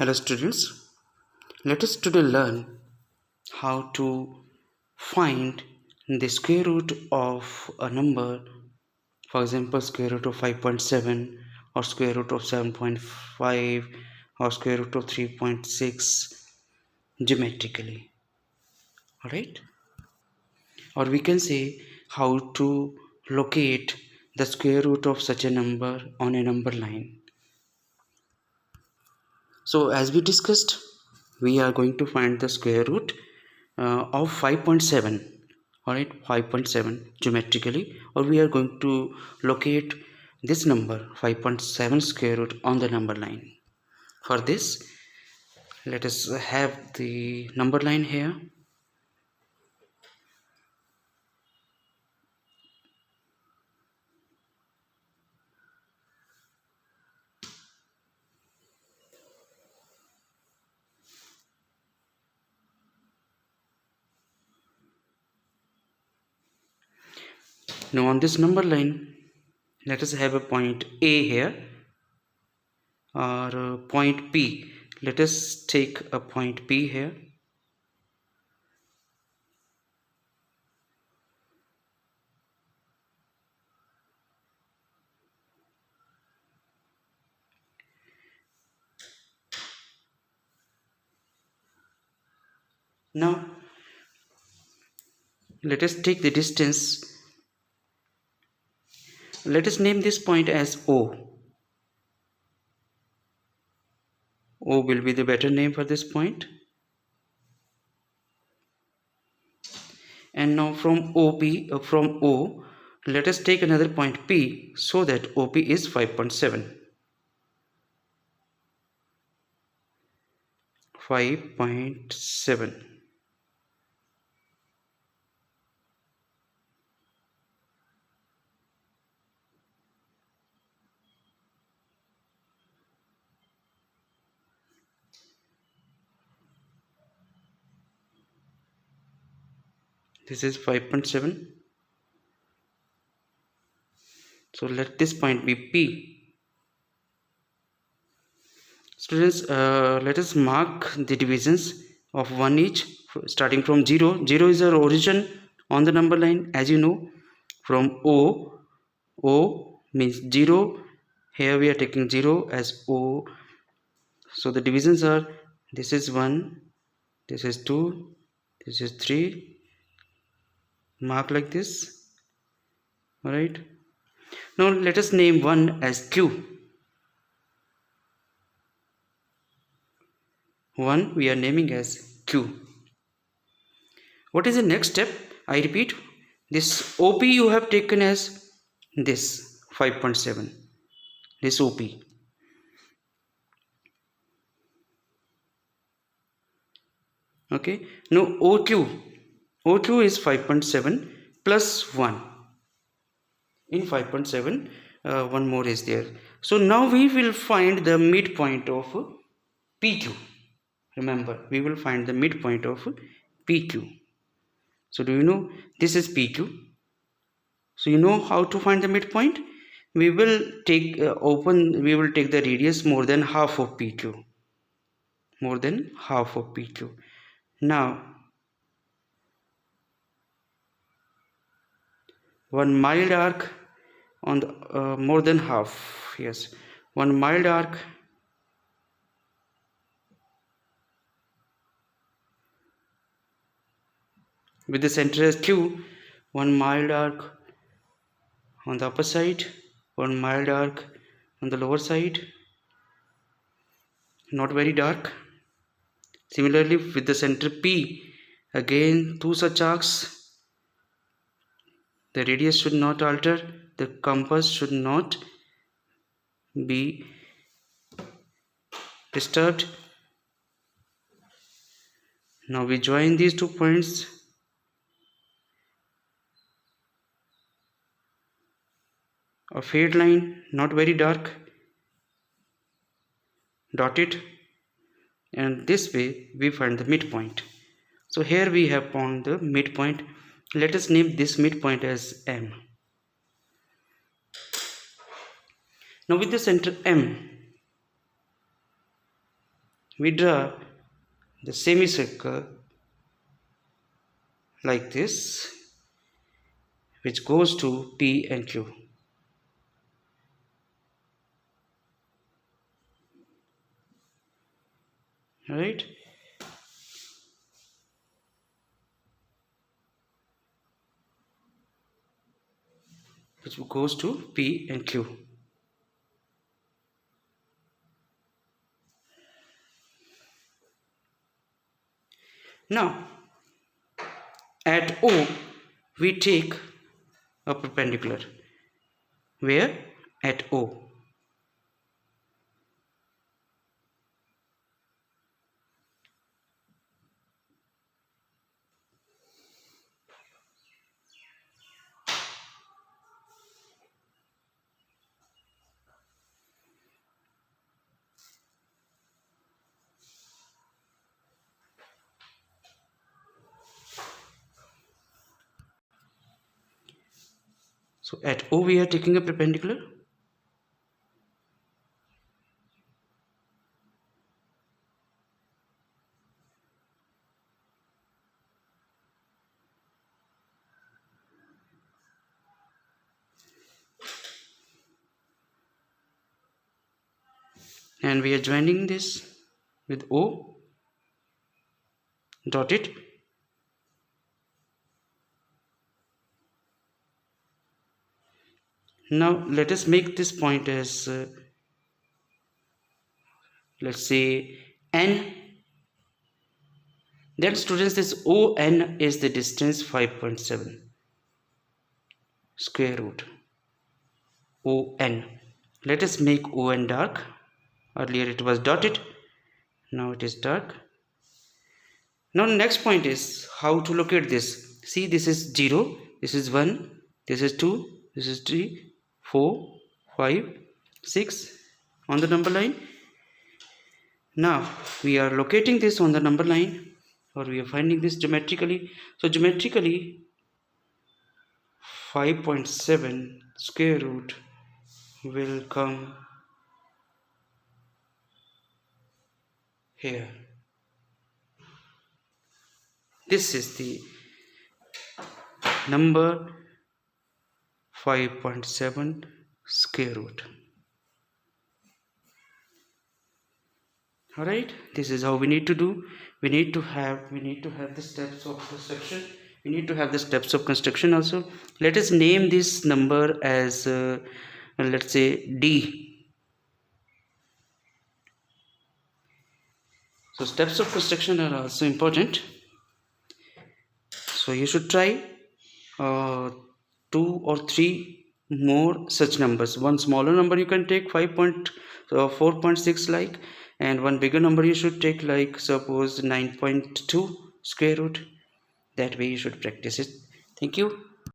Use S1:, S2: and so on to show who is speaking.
S1: Hello students, let us today learn how to find the square root of a number, for example square root of 5.7 or square root of 7.5 or square root of 3.6 geometrically. Alright, or we can say how to locate the square root of such a number on a number line. So as we discussed, we are going to find the square root of 5.7. Alright, 5.7 geometrically, or we are going to locate this number 5.7 square root on the number line. For this, let us have the number line here. Now on this number line, let us have a point A here, or point P. Let us take a point P here. Now let us take the distance. Let us name this point as O. O will be the better name for this point. And now from from O, let us take another point P so that OP is 5.7. 5.7. This is 5.7. So let this point be P. Students, let us mark the divisions of 1 each, starting from 0. 0 is our origin on the number line, as you know. From O means 0. Here we are taking 0 as O. So the divisions are, this is 1, this is 2, this is 3. Mark like this. Alright. Now let us name 1 as Q. 1 we are naming as Q. What is the next step? I repeat, this OP you have taken as this 5.7. This OP. Okay. Now OQ is 5.7 plus 1. In 5.7, one more is there. So now we will find the midpoint of PQ. Remember, we will find the midpoint of PQ. So do you know this is PQ? So you know how to find the midpoint? We will take we will take the radius more than half of PQ. More than half of PQ. Now one mild arc on the more than half. Yes, one mild arc with the center as Q, one mild arc on the upper side, one mild arc on the lower side, not very dark. Similarly with the center P, again two such arcs. The radius should not alter, the compass should not be disturbed. Now we join these 2 points. A fade line, not very dark, dot it, and this way we find the midpoint. So here we have found the midpoint. Let us name this midpoint as M. Now with the center M, we draw the semicircle like this, which goes to P and Q. Right? Which goes to P and Q. Now, at O, we take a perpendicular. Where? At O. So at O, we are taking a perpendicular. And we are joining this with O, dot it. Now let us make this point as let's say N. Then students, this ON is the distance 5.7 square root ON. Let us make ON dark. Earlier it was dotted, now it is dark. Now next point is how to locate this. See, this is 0, this is 1, this is 2, this is 3, 4, 5, 6 on the number line. Now we are locating this on the number line, or we are finding this geometrically. So geometrically 5.7 square root will come here. This is the number 5.7 square root. Alright, this is how we need to do. We need to have the steps of construction. We need to have the steps of construction also. Let us name this number as let's say D. So steps of construction are also important. So you should try 2 or 3 more such numbers. One smaller number you can take 4.6 like, and one bigger number you should take like suppose 9.2 square root. That way you should practice it. Thank you.